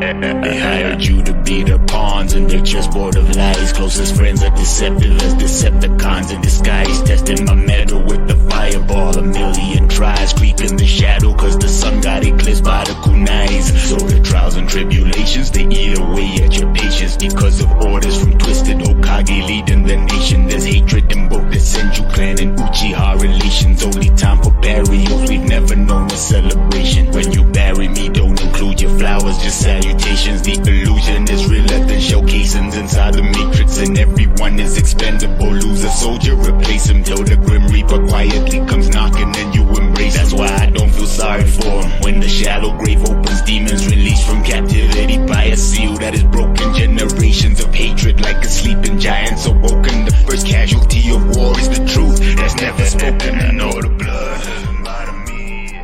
They hired you to be their pawns in their chessboard of lies. Closest friends are deceptive as Decepticons in disguise. Testing my metal with the fireball. A million tries creep in the shadow, cause the sun got eclipsed by the kunais. So the trials and tribulations, they eat away at your patience. Because of orders from Twisted Hokage leading the nation. There's hatred in both the Senju clan and Uchiha relations. Only time for burials, we've never known a celebration. When you bury me, don't include your flowers, just salutations. The illusion is realer than shell casings inside the matrix, and everyone is expendable. Lose a soldier, replace him till the Grim Reaper quietly comes knocking and you embrace. That's why I don't feel sorry for him. When the shallow grave opens, demons released from captivity by a seal that is broken. Generations of hatred like a sleeping giant's awoken. The first casualty of war is the truth that's never spoken, and all the blood doesn't bother me.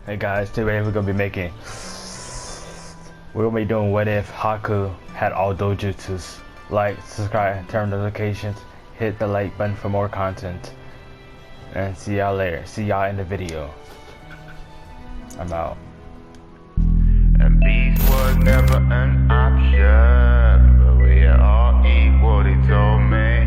Hey guys, today we're gonna be doing what if Haku had all dojutsus. Like, subscribe, turn notifications, hit the like button for more content, and see y'all later. See y'all in the video. I'm out. And peace was never an option, but we are all equal, they told me.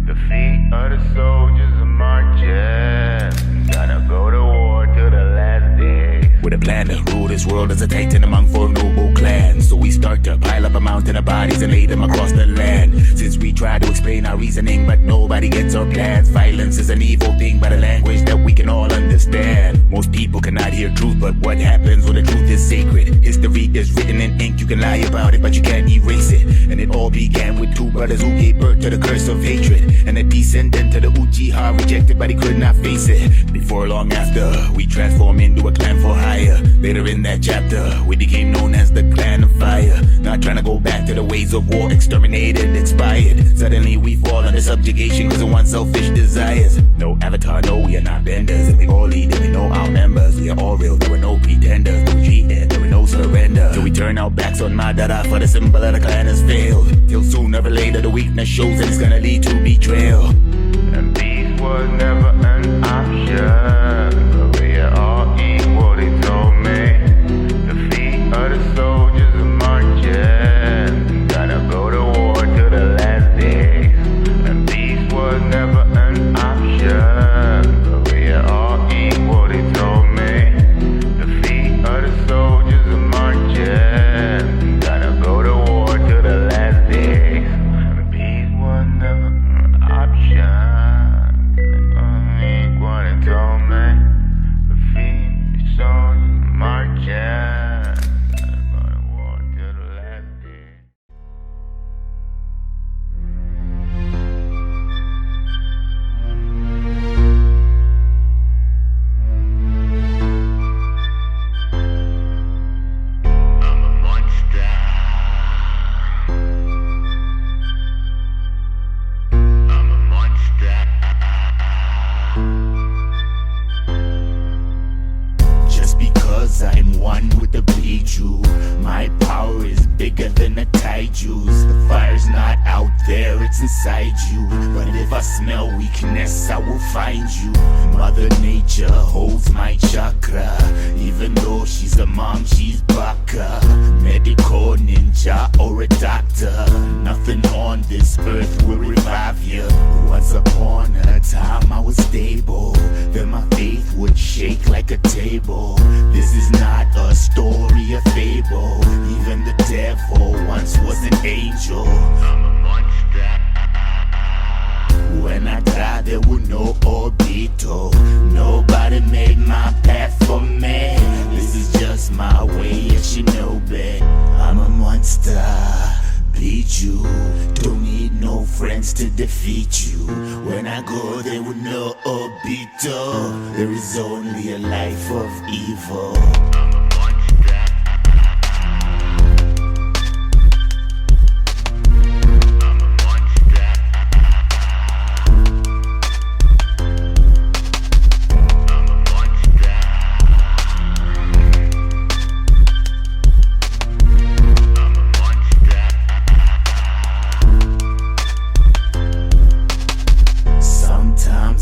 The feet of the soldiers are marching, gonna go to war till the last day. With a plan to rule this world as a titan among four noble clans. So we start to pile up a mountain of bodies and lay them across the land. Since we try to explain our reasoning, but nobody gets our plans. Violence is an evil thing, but a language that we can all understand. Most people cannot hear truth, but what happens when the truth is sacred? History is written in ink, you can lie about it, but you can't erase it. And it all began with two brothers who gave birth to the curse of hatred. And a descendant to the Uchiha rejected, but he could not face it. Before long after, we transform into a clan for hire. Later in that chapter, we became known as the Clan of Fire. Not trying to go back to the ways of war, exterminated, expired. Suddenly we fall under subjugation because of one's selfish desires. No avatar, no, we are not benders. And we all lead and we know our members. We are all real, there were no pretenders. No retreat, there were no surrender. So we turn our backs on Madara, for the symbol of the clan has failed. Till sooner or later the weakness shows and it's gonna lead to betrayal. And peace was never an option, but we are all equal, they told me. The feet of the soldiers are marching, gonna go to war till the last days. And peace was never an option, but we are all equal, they told me. The feet of the soldiers are marching, gonna go to war till the last days. And peace was never an option. I'm one with the Biju. My power is bigger than the Taiju's. The fire's not out there, it's inside you. But if I smell weakness, I will find you. Mother Nature holds my chakra. Even though she's a mom, she's baka. Medical ninja or a doctor. Nothing on this earth will revive you. Once upon a time I was stable, then my faith would shake like a table. This is not a story, a fable. Even the devil once was an angel. I'm a monster. When I died there were no obito. Nobody made my path for me. This is just my way of shinobi. I'm a monster. Beat you, don't need no friends to defeat you. When I go there with no obito, there is only a life of evil.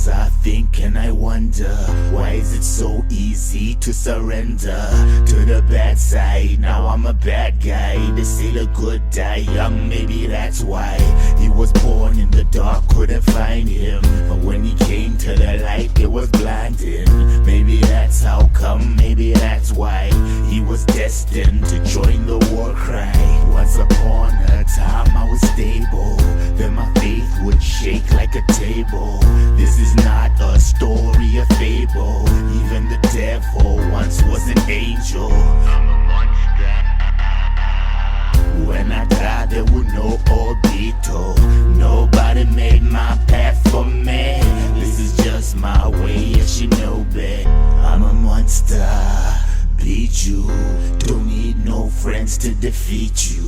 I think and I wonder, why is it so easy to surrender to the bad side? Now I'm a bad guy. They say the good die young, maybe that's why. He was born in the dark, couldn't find him. But when he came to the light, it was blinding. Maybe that's how come, maybe that's why. He was destined to join the war cry. Once upon a time I was stable, then my faith would shake like a table. This is not a story, a fable. Even the devil once was an angel. I'm a monster. When I died there was no boruto. Nobody made my path for me. This is just my way of shinobi. I'm a monster. Beat you, don't need no friends to defeat you.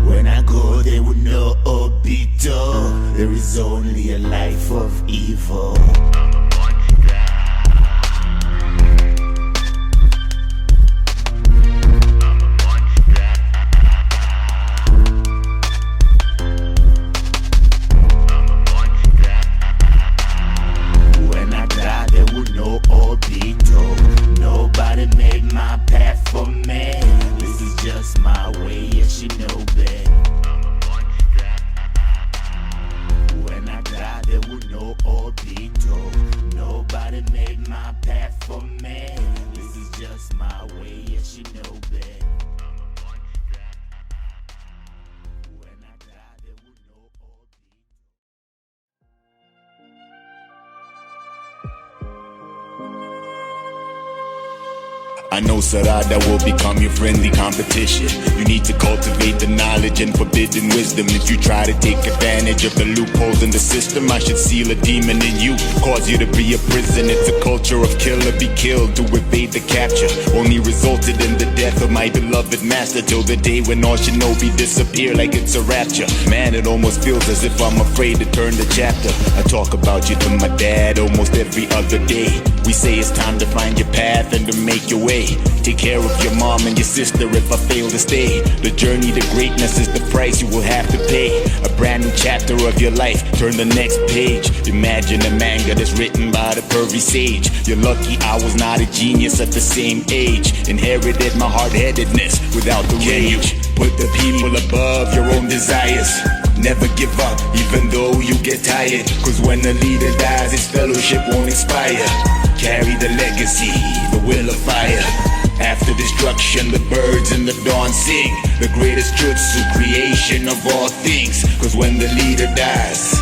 When I go there with no obito, there is only a life of evil. When I die there was no obito. Nobody made my path for me. This is just my way of shinobi. When I die there was no obito. Nobody made my path for me. This is just my way of shinobi. When I die there was no obito. I know Sarada will become your friendly competition. You need to cultivate the knowledge and forbidden wisdom. If you try to take advantage of the loopholes in the system, I should seal a demon in you, cause you to be a prison. It's a culture of kill or be killed to evade the capture. Only resulted in the death of my beloved master, till the day when all shinobi disappear like it's a rapture. Man, it almost feels as if I'm afraid to turn the chapter. I talk about you to my dad almost every other day. We say it's time to find your path and to make your way. Take care of your mom and your sister if I fail to stay. The journey to greatness is the price you will have to pay. A brand new chapter of your life, turn the next page. Imagine a manga that's written by the pervy sage. You're lucky I was not a genius at the same age. Inherited my hard-headedness without the rage. Put the people above your own desires. Never give up, even though you get tired. Cause when the leader dies, his fellowship won't expire. Carry the legacy, the will of fire. After destruction, the birds in the dawn sing. The greatest jutsu creation of all things. Cause when the leader dies,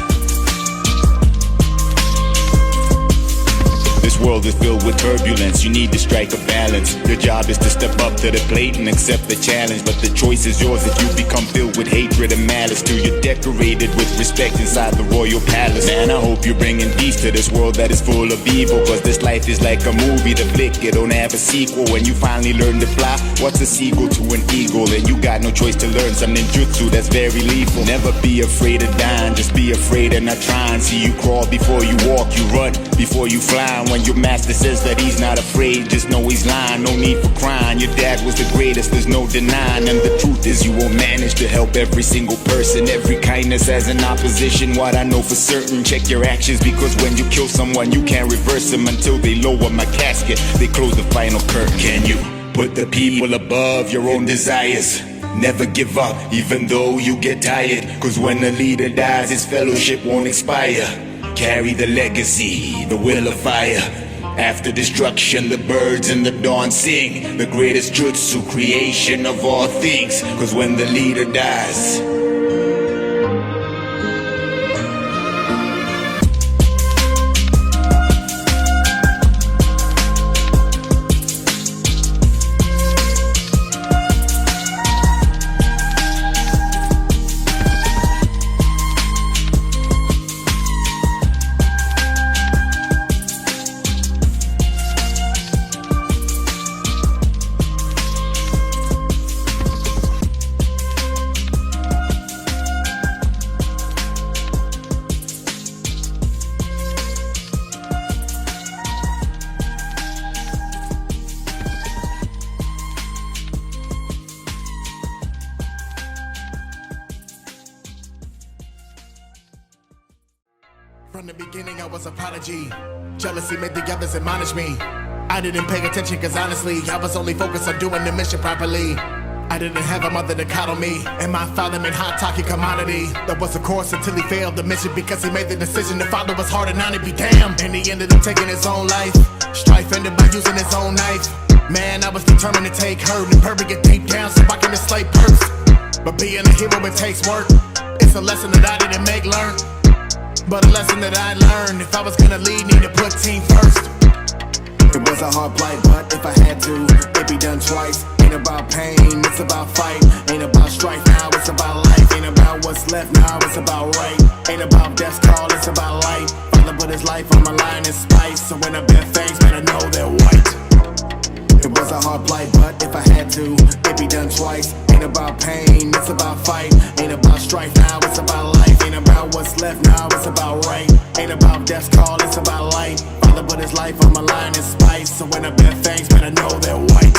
this world is filled with turbulence, you need to strike a balance. Your job is to step up to the plate and accept the challenge. But the choice is yours if you become filled with hatred and malice. Till you're decorated with respect inside the royal palace. Man, I hope you're bringing peace to this world that is full of evil. Cause this life is like a movie, the flick, it don't have a sequel. When you finally learn to fly, what's a seagull to an eagle? And you got no choice to learn some ninjutsu that's very lethal. Never be afraid of dying, just be afraid of not trying. See you crawl before you walk, you run before you fly. When your master says that he's not afraid, just know he's lying. No need for crying, your dad was the greatest, there's no denying. And the truth is you won't manage to help every single person. Every kindness has an opposition, what I know for certain. Check your actions, because when you kill someone you can't reverse them. Until they lower my casket, they close the final curtain. Can you put the people above your own desires? Never give up, even though you get tired. Cause when the leader dies, his fellowship won't expire. Carry the legacy, the will of fire. After destruction, the birds in the dawn sing. The greatest jutsu creation of all things. Cause when the leader dies, From the beginning I was apology. Jealousy made the others admonish me. I didn't pay attention cause honestly I was only focused on doing the mission properly. I didn't have a mother to coddle me, and my father made hot talking commodity. That was a course until he failed the mission because he made the decision to follow was hard and now to be damned. And he ended up taking his own life. Strife ended by using his own knife. Man, I was determined to take her and bury it deep down so I can slay purse. But being a hero, it takes work. It's a lesson that I didn't make learn, but a lesson that I learned. If I was gonna lead, need to put team first. It was a hard plight, but if I had to, it'd be done twice. Ain't about pain, it's about fight. Ain't about strife, now it's about life. Ain't about what's left, now it's about right. Ain't about death's call, it's about light. Father put his life on my line and spice, so when I bear fangs, better know they're white. It was a hard plight, but if I had to, it'd be done twice. Ain't about pain, it's about fight. Ain't about strife, now it's about life. Ain't about what's left, now it's about right. Ain't about death's call, it's about light. Father put his life on my line and spice, so when I bear fangs, better know they're white.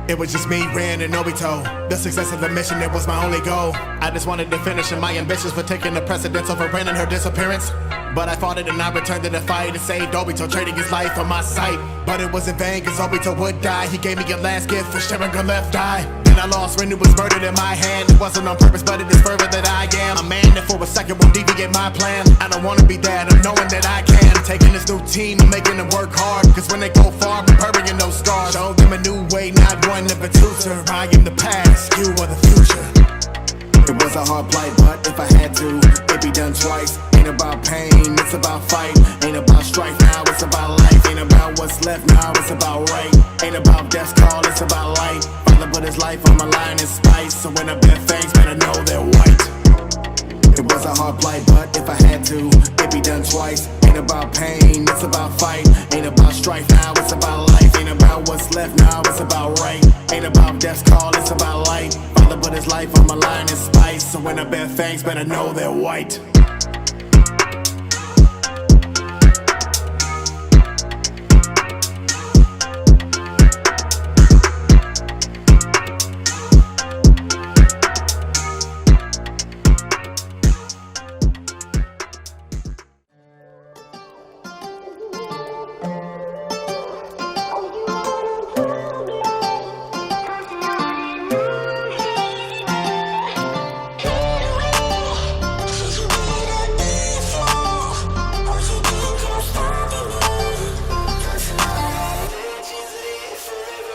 It was just me, Ren, and Naruto. The success of the mission, it was my only goal. I just wanted to finish, and my ambitions were taking the precedence over Ren and her disappearance. But I fought it and I returned to the fight and saved Obito, trading his life for my sight. But it was in vain, cause Obito would die. He gave me a last gift for sharing her left eye. Then I lost Ren, who was murdered in my hand. It wasn't on purpose, but it is further that I am. A man that for a second will deviate my plan. I don't wanna be that, I'm knowing that I can. Taking this new team and making them work hard. Cause when they go far, I'm burying those scars. Show them a new way, not one of a tutor. I am the past, you are the future. It was a hard plight, but if I had to, it'd be done twice. Ain't about pain, it's about fight. Ain't about strife, now it's about life. Ain't about what's left, now it's about right. Ain't about death's call, it's about light. Father put his life on my line and spice, so when I bear fangs, better know they're white. It was a hard plight, but if I had to, it'd be done twice. Ain't about pain, it's about fight. Ain't about strife, now it's about life. Ain't about what's left, now it's about right. Ain't about death's call, it's about light. Father put his life on my line and spice, so when I bear fangs, better know they're white.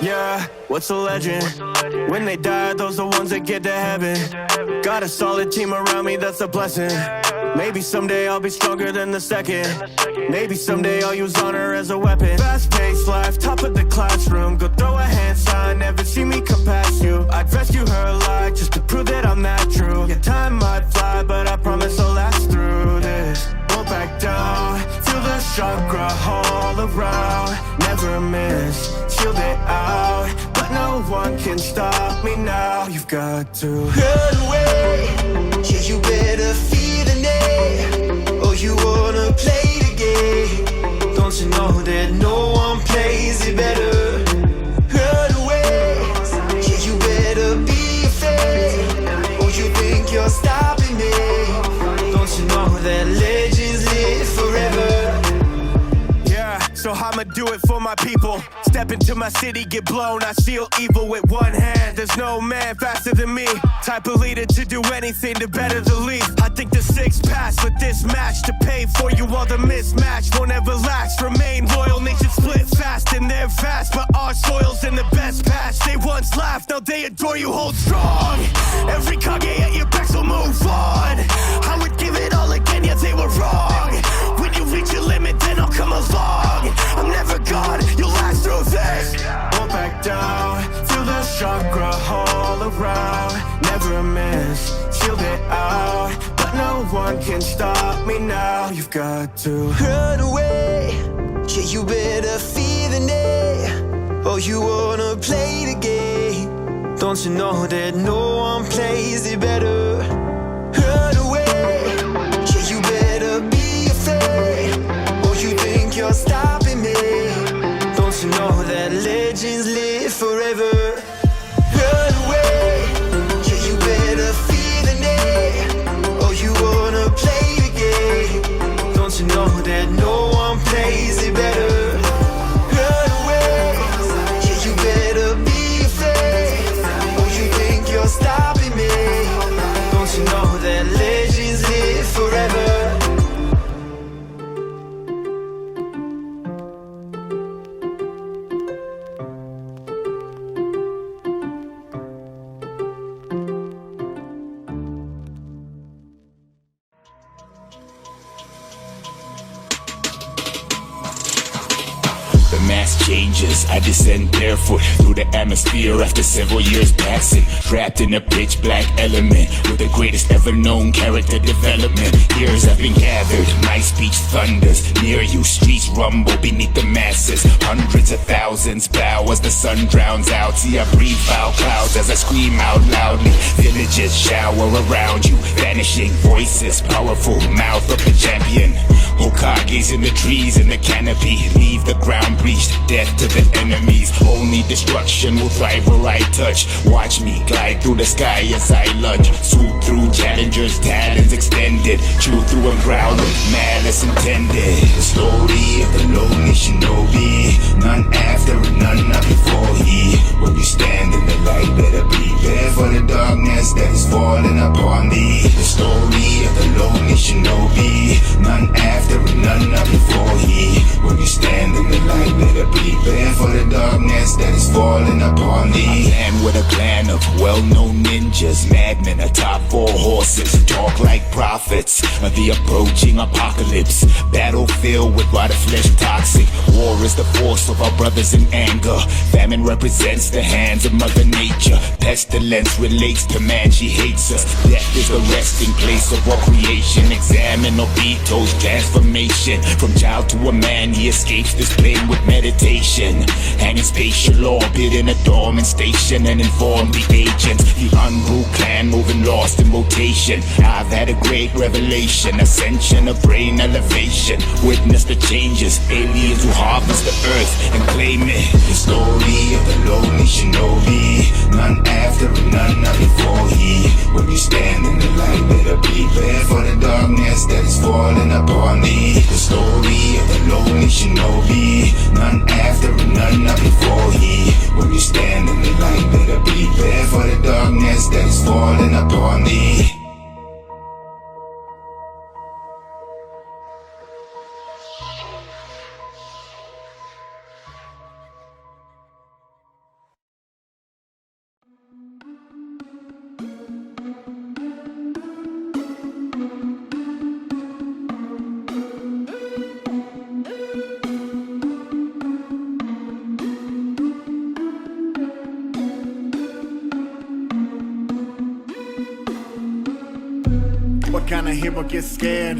Yeah, what's a legend? When they die, those are the ones that get to heaven. Got a solid team around me, that's a blessing. Maybe someday I'll be stronger than the second. Maybe someday I'll use honor as a weapon. Fast-paced life, top of the classroom. Go throw a hand sign, never see me come past you. I'd rescue her alive just to prove that I'm that true. Yeah, time might fly, but I promise I'll last through this. Won't back down, feel the chakra all around. Never miss, shield it out, but no one can stop me now. You've got to run away, yeah, you better feel the need. Oh, you wanna play the game. Don't you know that no one plays it better? Run away, yeah, you better be afraid. Oh, you think you're stopping me. Don't you know that legends live forever? So I'ma do it for my people. Step into my city, get blown. I seal evil with one hand. There's no man faster than me. Type of leader to do anything to better the league. I think the six pass with this match to pay for you all the mismatch. Won't ever last. Remain loyal. Nation split fast and they're vast, but our soil's in the best patch. They once laughed, now they adore you. Hold strong. Every Kage at your back, so move on. I would give it all again, yet they were wrong. When you reach your limit, then I'll come along. I'm never gone, you'll last through this. Won't back down, feel the chakra all around. Never miss, shield it out, but no one can stop me now. You've got to run away, yeah, you better feel the need. Oh, you wanna play the game. Don't you know that no one plays it better? Run away, yeah, you better be afraid. Oh, you think you're stopping me. Don't you know that legends live forever? dangers. I descend barefoot through the atmosphere after several years passing, trapped in a pitch black element with the greatest ever known character development. Years have been gathered, my speech thunders near you. Streets rumble beneath the masses. Hundreds of thousands bow as the sun drowns out. See, I breathe foul clouds as I scream out loudly. Villages shower around you, vanishing voices, powerful mouth of the champion. Hokages in the trees in the canopy, leave the ground breached, death to the enemies. Only destruction will thrive where I touch. Watch me glide through the sky as I lunge, swoop through challengers, talons extended, chew through and growl with malice intended. The story of the lonely shinobi, none after and none not before he. When you stand in the light, better prepare for the darkness that is falling upon thee. The story of the lonely shinobi, none after and none not before he. When you stand in the light, better prepare for the darkness that is falling upon thee. And with a clan of well-known ninjas, madmen atop 4 horses, talk like prophets of the approaching apocalypse. Battlefield with rotted flesh toxic. War is the force of our brothers in anger. Famine represents the hands of Mother Nature. Pestilence relates to man, she hates us. Death is the resting place of all creation. Examine Obito's transformation. From child to a man, he escapes this plane with meditation. Hanging spatial orbit in a dormant station and inform the agents. The Unruh clan moving lost in rotation. I've had a great revelation, ascension of brain elevation. Witness the changes, aliens who harvest the earth and claim it. The story of the lonely shinobi, none after and none not before he. When you stand in the light, better prepare for the darkness that is falling upon thee. The story of the lonely shinobi, none after and none not before he. When you stand in the light, better prepare for the darkness that is falling upon thee. What kind of hero gets scared?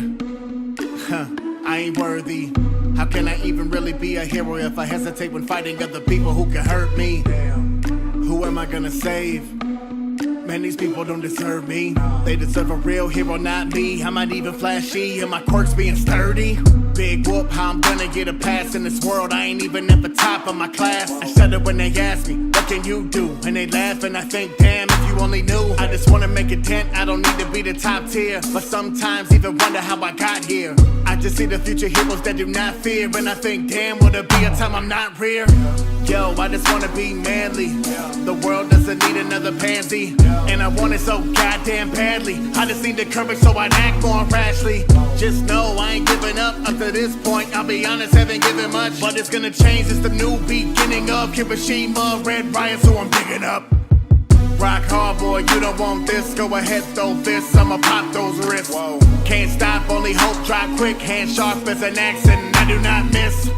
I ain't worthy. How can I even really be a hero if I hesitate when fighting other people who can hurt me? Who am I gonna save? Man, these people don't deserve me. They deserve a real hero, not me. I'm not even flashy, and my quirks being sturdy. Big whoop, how I'm gonna get a pass in this world. I ain't even at the top of my class. I shudder when they ask me, what can you do? And they laugh and I think, damn, if you only knew. I just wanna make a dent, I don't need to be the top tier. But sometimes even wonder how I got here. I just see the future heroes that do not fear. And I think, damn, will there be a time I'm not rear? Yo, I just wanna be manly. The world doesn't need another pansy. And I want it so goddamn badly. I just need the courage so I'd act more rashly. Just know I ain't giving up to this point. I'll be honest, haven't given much. But it's gonna change, it's the new beginning of Hiroshima, Red Riot, so I'm digging up. Rock hard, boy, you don't want this. Go ahead, throw fists, I'ma pop those wrists. Whoa. Can't stop, only hope, drop quick. Hand sharp as an axe and I do not miss.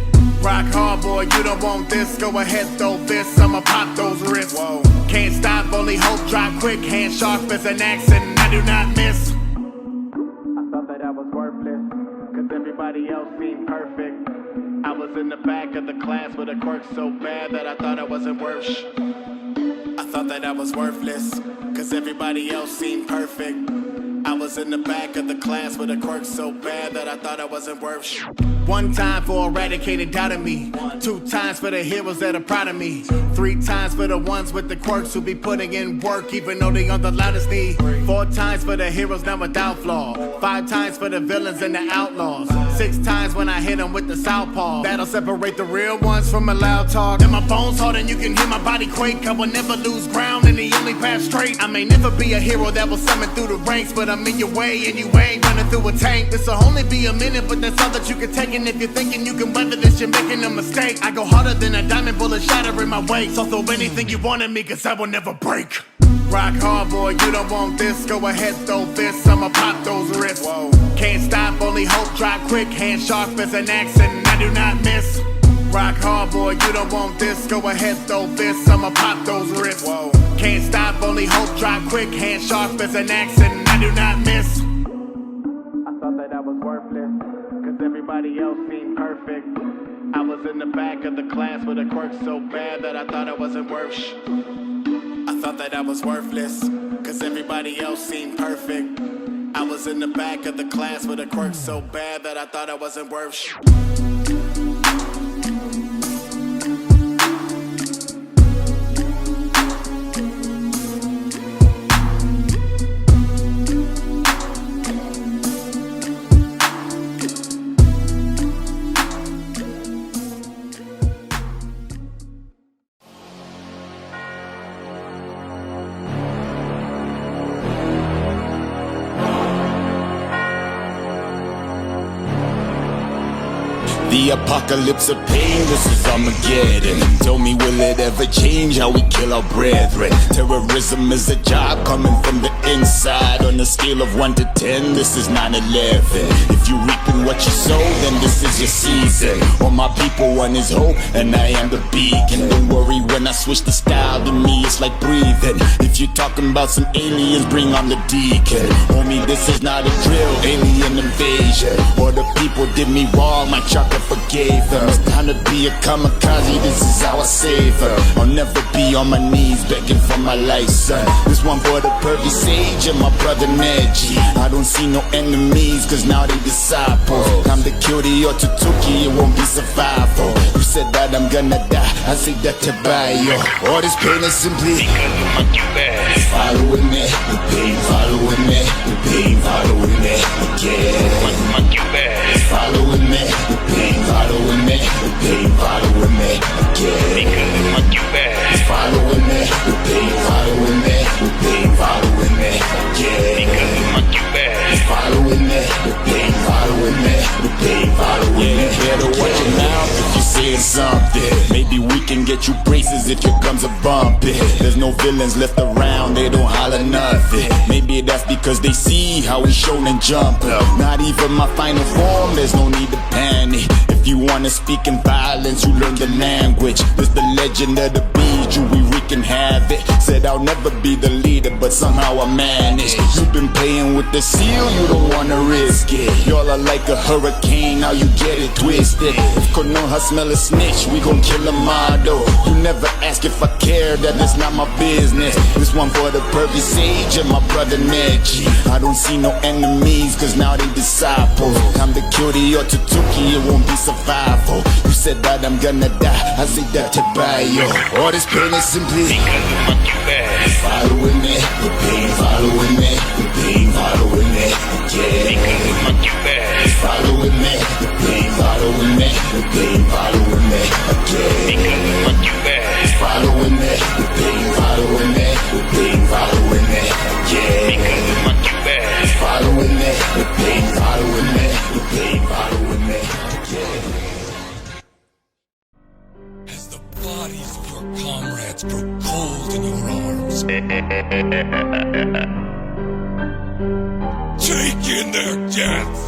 Rock hard, boy, you don't want this. Go ahead, throw fists, I'ma pop those wrists. Whoa. Can't stop, only hope, drop quick. Hand sharp as an axe and I do not miss. I thought that I was worthless, cause everybody else seemed perfect. I was in the back of the class with a quirk so bad that I thought I wasn't worth sh. I thought that I was worthless, cause everybody else seemed perfect. I was in the back of the class with a quirk so bad that I thought I wasn't worth sh. One time for eradicating doubt in me. 2 times for the heroes that are proud of me. 3 times for the ones with the quirks who be putting in work even though they on the loudest knee. 4 times for the heroes now without flaw. 5 times for the villains and the outlaws. 6 times when I hit them with the southpaw. That'll separate the real ones from a loud talk. And my bones hard and you can hear my body quake. I will never lose ground and the only path straight. I may never be a hero that will summon through the ranks, but I'm in your way and you ain't running through a tank. This'll only be a minute, but that's all that you can take. And if you're thinking you can weather this, you're making a mistake. I go harder than a diamond bullet shattering my weight. So throw anything you want at me, cause I will never break. Rock hard, boy, you don't want this. Go ahead, throw fists, I'ma pop those wrists. Whoa. Can't stop, only hope, drop quick. Hand sharp as an axe and I do not miss. rock hard, boy, you don't want this. Go ahead, throw this, I'ma pop those wrists. Whoa. Can't stop, only hope, drop quick. Hand sharp as an axe and I do not miss. I thought that I was worthless, cause everybody else seemed perfect. I was in the back of the class with a quirk so bad that I thought I wasn't worth shh. I thought that I was worthless, cause everybody else seemed perfect. I was in the back of the class with a quirk so bad that I thought I wasn't worth shh. The apocalypse of pain, this is Armageddon. Tell me, will it ever change how we kill our brethren? Terrorism is a job coming from the inside. On a scale of 1 to 10, this is 9/11. If you reaping what you sow, then this is your season. All my people want is hope, and I am the beacon. Don't worry when I switch the style, to me it's like breathing. If you're talking about some aliens, bring on the deacon. Homie, this is not a drill, alien invasion. Or the people did me wrong, my chakra forgave them. It's time to be a kamikaze, this is how I save her. I'll never be on my knees begging for my life, son. This one for the pervy sage and my brother Neji. I don't see no enemies, cause now they disciples. Time to kill the Otsutsuki, it won't be survival. You said that I'm gonna die, I say that to buy you. All this pain is simply because of my cubes. Following me, the pain following me, the pain following me again. My cubes. Following me, the pain following me, the pain following me again. Because of my cubes. Following me, the pain following me, the pain following me again. Because of my cubes. Following me, the pain following me, the pain following me. You better watch your mouth if you saying something. Maybe we can get you braces if your gums are bumping. There's no villains left around, they don't holler nothing. Maybe that's because they see how we shown and jump. Not even my final form, there's no need to panic. If you wanna speak in violence, you learn the language. There's the legend of the beach, we wreaking havoc. Said I'll never be the leader, but somehow I managed. You've been playing with the seal, you don't wanna risk it. Y'all are like a hurricane, how you get it twisted. If Konoha smell a snitch, we gon' kill a model. You never ask if I care, that is not my business. This one for the pervy sage and my brother Neji. I don't see no enemies, cause now they disciples. Time to kill the Otsutsuki, it won't be survival. You said that I'm gonna die, I say that to buy you. All this pain is simply because of my cubes. Following me, the pain following me, the pain following me again. Because of my cubes. Following me, the pain following me, the pain following me again. Because of my cubes. Following me, the pain following me, the pain following me again. Because of my cubes. Following me, the pain following me, the pain following me again. As the bodies of your comrades grow cold in your arms, take in their deaths.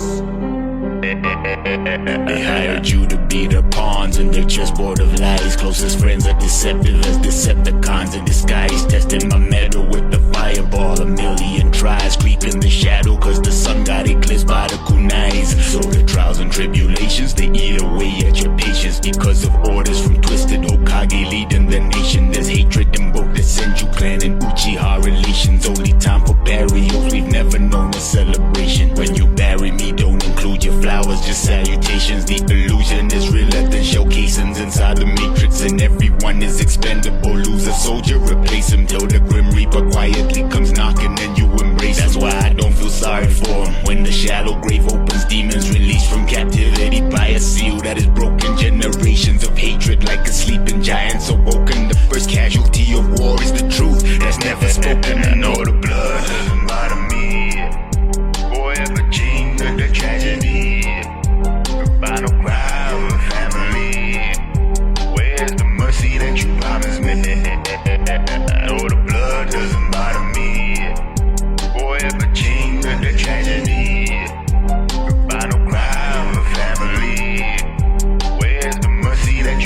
They hired you to be their pawns in their chessboard of lies. Closest friends are deceptive as Decepticons in disguise. Testing my metal with the fireball. A million tries creep in the shadow, cause the sun got eclipsed by the kunais. So the trials and tribulations, they eat away at your patience. Because of orders from Twisted Hokage leading the nation. There's hatred in both the Senju clan and Uchiha relations. Only time for burials, we've never known a celebration. When you bury me, don't include your flowers, just salutations. The illusion is realer than shell casings inside the matrix, and everyone is expendable. Lose a soldier, replace him till the Grim Reaper quietly comes knocking and you embrace him. That's why I don't feel sorry for him. When the shallow grave opens, demons released from captivity by a seal that is broken. Generations of hatred like a sleeping giants awoken. The first casualty of war is the truth that's never spoken. And all the blood doesn't bother me. Boy, ever change the tragedy. The final cry of a family. Where's the mercy that you promised me? No, the blood doesn't bother me. Boy, ever change the tragedy. The final cry of a family. Where's the mercy that you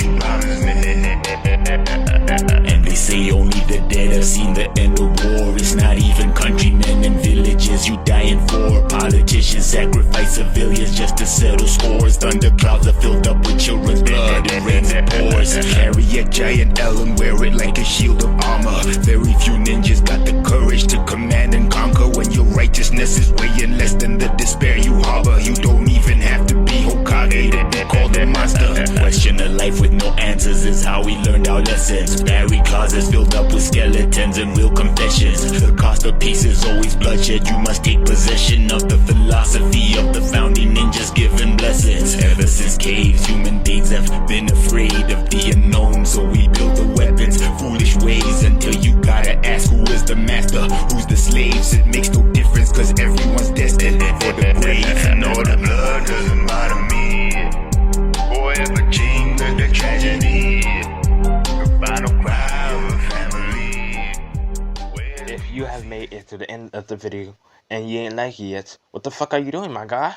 mean the end of war. It's not even countrymen and villages you dying for. Politicians sacrifice civilians just to settle scores. Thunderclouds are filled up with children's blood and rains and pours. Carry a giant L and wear it like a shield of armor. Very few ninjas got the courage to command and conquer. When your righteousness is weighing less than the despair you harbor, you don't even have to be Hokage to be called a monster. Question of life with no answers is how we learned our lessons. Buried closets filled up with skeletons and real confessions. The cost of peace is always bloodshed. You must take possession of the philosophy of the founding ninjas giving blessings. Ever since caves, human beings have been afraid of the unknown, so we build the weapons foolish ways until you gotta ask who is the master, who's the slaves. It makes no difference cause everyone's destined for the grave. And all the blood doesn't bother me. Forever chained to the tragedy. The final cry of a family. If you have made it to the end of the video and you ain't like it yet, what the fuck are you doing, my guy?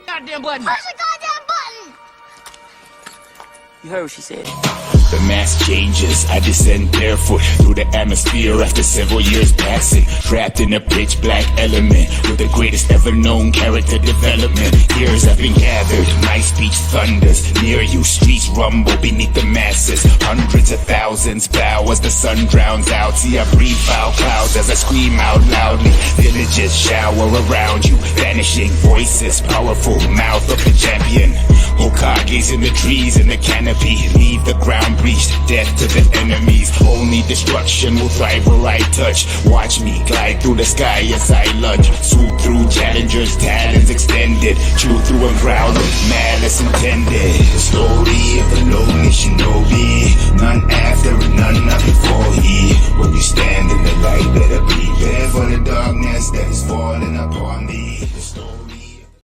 Goddamn button! Push the goddamn button! You heard what she said. The mask changes, I descend barefoot through the atmosphere after several years passing. Trapped in a pitch black element with the greatest ever known character development. Years have been gathered, my speech thunders. Near you streets rumble beneath the masses. Hundreds of thousands bow as the sun drowns out. See I breathe foul clouds as I scream out loudly. Villages shower around you, vanishing voices. Powerful mouth of the champion. Hokages in the trees in the canopy. Leave the ground breached, death to the enemies. Only destruction will thrive where I touch. Watch me glide through the sky as I lunge. Swoop through challengers, talons extended. Chew through and growl with malice intended. The story of the lonely shinobi. None after and none not before he. When you stand in the light, better prepare for the darkness that is falling upon thee. The story